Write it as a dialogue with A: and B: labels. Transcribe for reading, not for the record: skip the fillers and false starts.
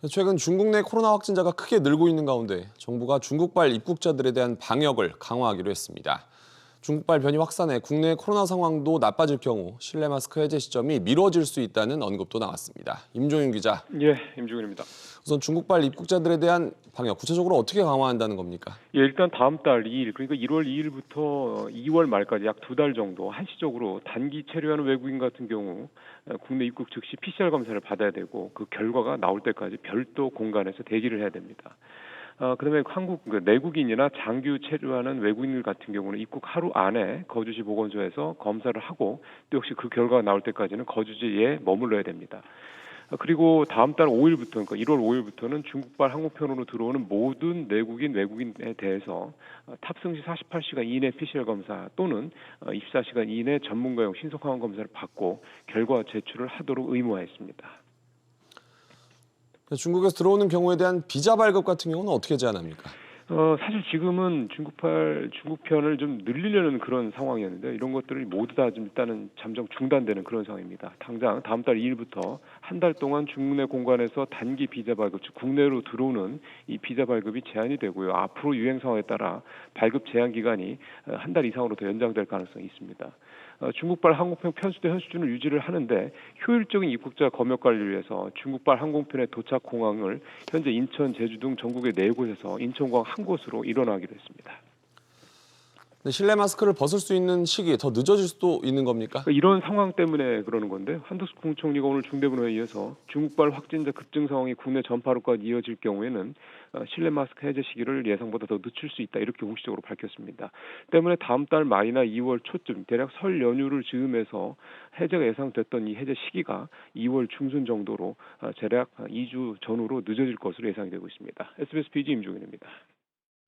A: 최근 중국 내 코로나 확진자가 크게 늘고 있는 가운데 정부가 중국발 입국자들에 대한 방역을 강화하기로 했습니다. 중국발 변이 확산해 국내 코로나 상황도 나빠질 경우 실내 마스크 해제 시점이 미뤄질 수 있다는 언급도 나왔습니다. 임종윤 기자,
B: 예, 임종윤입니다.
A: 우선 중국발 입국자들에 대한 방역 구체적으로 어떻게 강화한다는 겁니까?
B: 예, 일단 다음 달 2일, 그러니까 1월 2일부터 2월 말까지 약 2달 정도 한시적으로 단기 체류하는 외국인 같은 경우 국내 입국 즉시 PCR 검사를 받아야 되고 그 결과가 나올 때까지 별도 공간에서 대기를 해야 됩니다. 그다음에 한국 내국인이나 장기 체류하는 외국인들 같은 경우는 입국 하루 안에 거주지 보건소에서 검사를 하고 또 역시 그 결과가 나올 때까지는 거주지에 머물러야 됩니다. 그리고 다음 달 5일부터, 그러니까 1월 5일부터는 중국발 항공편으로 들어오는 모든 내국인, 외국인에 대해서 탑승 시 48시간 이내 PCR 검사 또는 24시간 이내 전문가용 신속 항원 검사를 받고 결과 제출을 하도록 의무화했습니다.
A: 중국에서 들어오는 경우에 대한 비자 발급 같은 경우는 어떻게 제한합니까?
B: 사실 지금은 중국편을 좀 늘리려는 그런 상황이었는데 이런 것들이 모두 다 좀 일단은 잠정 중단되는 그런 상황입니다. 당장 다음 달 2일부터 한 달 동안 중국 내 공간에서 단기 비자 발급, 즉 국내로 들어오는 이 비자 발급이 제한이 되고요. 앞으로 유행 상황에 따라 발급 제한 기간이 한 달 이상으로 더 연장될 가능성이 있습니다. 중국발 항공편 편수대 현 수준을 유지를 하는데 효율적인 입국자 검역 관리를 위해서 중국발 항공편의 도착 공항을 현재 인천, 제주 등 전국의 4곳에서 인천공항 한 곳으로 일원하기로 했습니다.
A: 실내 마스크를 벗을 수 있는 시기 더 늦어질 수도 있는 겁니까?
B: 이런 상황 때문에 그러는 건데 한덕수 국무총리가 오늘 중대본 회의에서 중국발 확진자 급증 상황이 국내 전파로까지 이어질 경우에는 실내 마스크 해제 시기를 예상보다 더 늦출 수 있다 이렇게 공식적으로 밝혔습니다. 때문에 다음 달 말이나 2월 초쯤 대략 설 연휴를 즈음해서 해제가 예상됐던 이 해제 시기가 2월 중순 정도로 대략 2주 전후로 늦어질 것으로 예상이 되고 있습니다. SBS BG 임종윤입니다.